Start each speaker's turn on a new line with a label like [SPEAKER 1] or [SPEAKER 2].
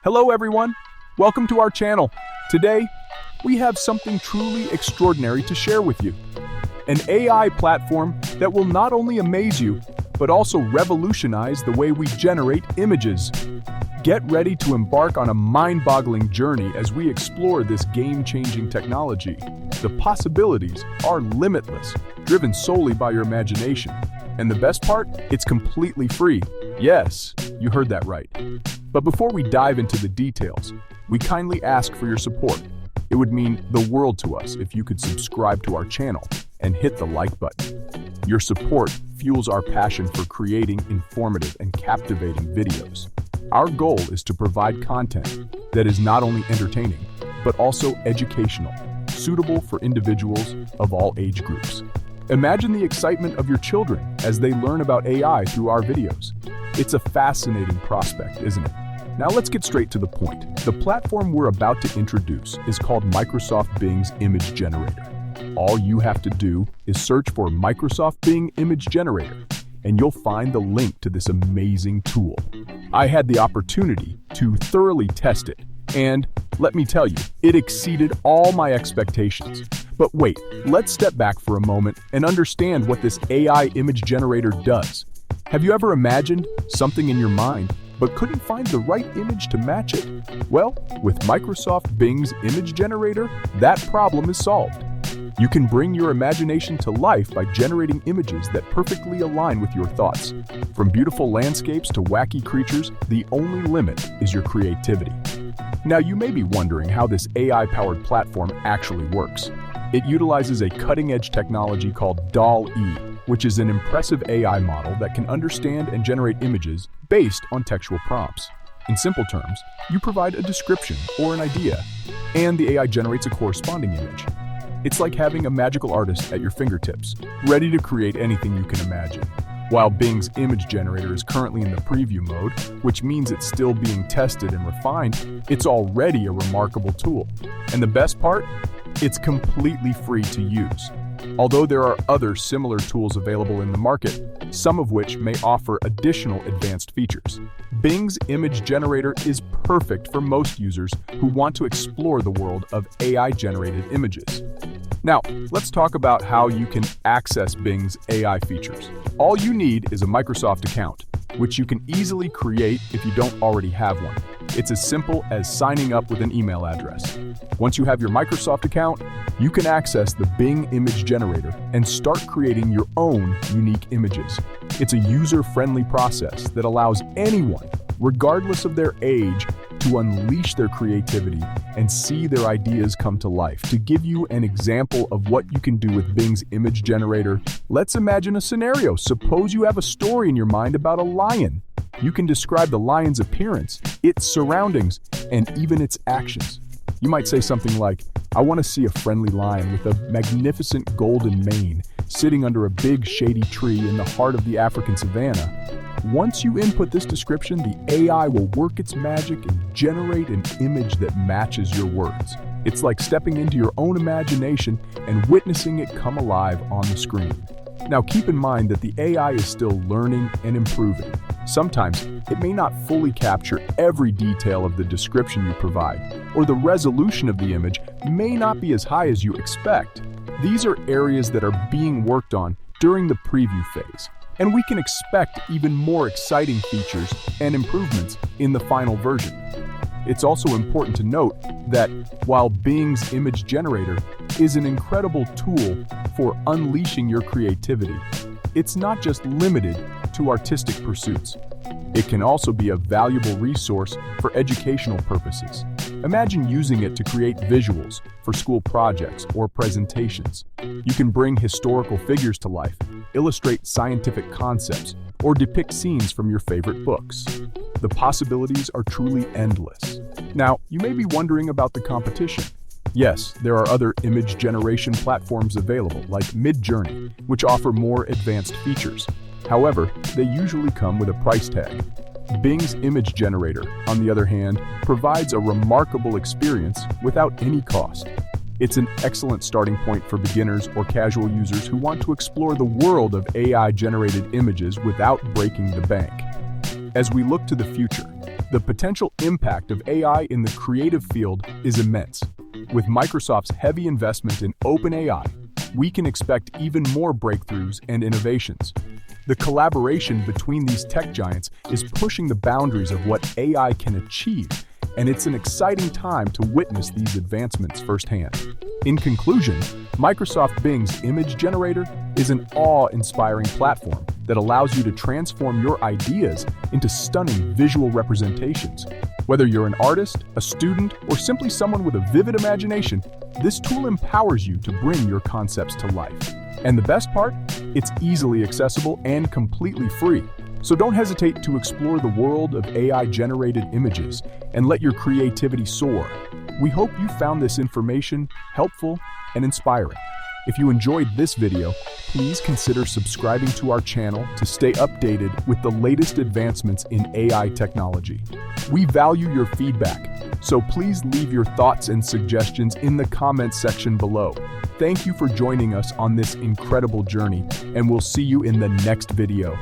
[SPEAKER 1] Hello everyone, welcome to our channel. Today, we have something truly extraordinary to share with you. An AI platform that will not only amaze you, but also revolutionize the way we generate images. Get ready to embark on a mind-boggling journey as we explore this game-changing technology. The possibilities are limitless, driven solely by your imagination. And the best part, it's completely free. Yes, you heard that right. But before we dive into the details, we kindly ask for your support. It would mean the world to us if you could subscribe to our channel and hit the like button. Your support fuels our passion for creating informative and captivating videos. Our goal is to provide content that is not only entertaining, but also educational, suitable for individuals of all age groups. Imagine the excitement of your children as they learn about AI through our videos. It's a fascinating prospect, isn't it? Now let's get straight to the point. The platform we're about to introduce is called Microsoft Bing's Image Generator. All you have to do is search for Microsoft Bing Image Generator, and you'll find the link to this amazing tool. I had the opportunity to thoroughly test it, and let me tell you, it exceeded all my expectations. But wait, let's step back for a moment and understand what this AI image generator does. Have you ever imagined something in your mind, but couldn't find the right image to match it? Well, with Microsoft Bing's Image Generator, that problem is solved. You can bring your imagination to life by generating images that perfectly align with your thoughts. From beautiful landscapes to wacky creatures, the only limit is your creativity. Now, you may be wondering how this AI-powered platform actually works. It utilizes a cutting-edge technology called DALL-E, which is an impressive AI model that can understand and generate images based on textual prompts. In simple terms, you provide a description or an idea, and the AI generates a corresponding image. It's like having a magical artist at your fingertips, ready to create anything you can imagine. While Bing's image generator is currently in the preview mode, which means it's still being tested and refined, it's already a remarkable tool. And the best part? It's completely free to use. Although there are other similar tools available in the market, some of which may offer additional advanced features. Bing's image generator is perfect for most users who want to explore the world of AI-generated images. Now, let's talk about how you can access Bing's AI features. All you need is a Microsoft account, which you can easily create if you don't already have one. It's as simple as signing up with an email address. Once you have your Microsoft account, you can access the Bing Image Generator and start creating your own unique images. It's a user-friendly process that allows anyone, regardless of their age, to unleash their creativity and see their ideas come to life. To give you an example of what you can do with Bing's Image Generator, let's imagine a scenario. Suppose you have a story in your mind about a lion. You can describe the lion's appearance, its surroundings, and even its actions. You might say something like, I want to see a friendly lion with a magnificent golden mane sitting under a big shady tree in the heart of the African savanna. Once you input this description, the AI will work its magic and generate an image that matches your words. It's like stepping into your own imagination and witnessing it come alive on the screen. Now keep in mind that the AI is still learning and improving. Sometimes it may not fully capture every detail of the description you provide, or the resolution of the image may not be as high as you expect. These are areas that are being worked on during the preview phase, and we can expect even more exciting features and improvements in the final version. It's also important to note that while Bing's Image Generator is an incredible tool for unleashing your creativity, it's not just limited to artistic pursuits. It can also be a valuable resource for educational purposes. Imagine using it to create visuals for school projects or presentations. You can bring historical figures to life, illustrate scientific concepts, or depict scenes from your favorite books. The possibilities are truly endless. Now, you may be wondering about the competition. Yes, there are other image generation platforms available, like Midjourney, which offer more advanced features. However, they usually come with a price tag. Bing's Image Generator, on the other hand, provides a remarkable experience without any cost. It's an excellent starting point for beginners or casual users who want to explore the world of AI-generated images without breaking the bank. As we look to the future, The potential impact of AI in the creative field is immense. With Microsoft's heavy investment in OpenAI, we can expect even more breakthroughs and innovations. The collaboration between these tech giants is pushing the boundaries of what AI can achieve, and it's an exciting time to witness these advancements firsthand. In conclusion, Microsoft Bing's image generator is an awe-inspiring platform that allows you to transform your ideas into stunning visual representations. Whether you're an artist, a student, or simply someone with a vivid imagination, this tool empowers you to bring your concepts to life. And the best part? It's easily accessible and completely free. So don't hesitate to explore the world of AI-generated images and let your creativity soar. We hope you found this information helpful and inspiring. If you enjoyed this video, please consider subscribing to our channel to stay updated with the latest advancements in AI technology. We value your feedback, so please leave your thoughts and suggestions in the comments section below. Thank you for joining us on this incredible journey, and we'll see you in the next video.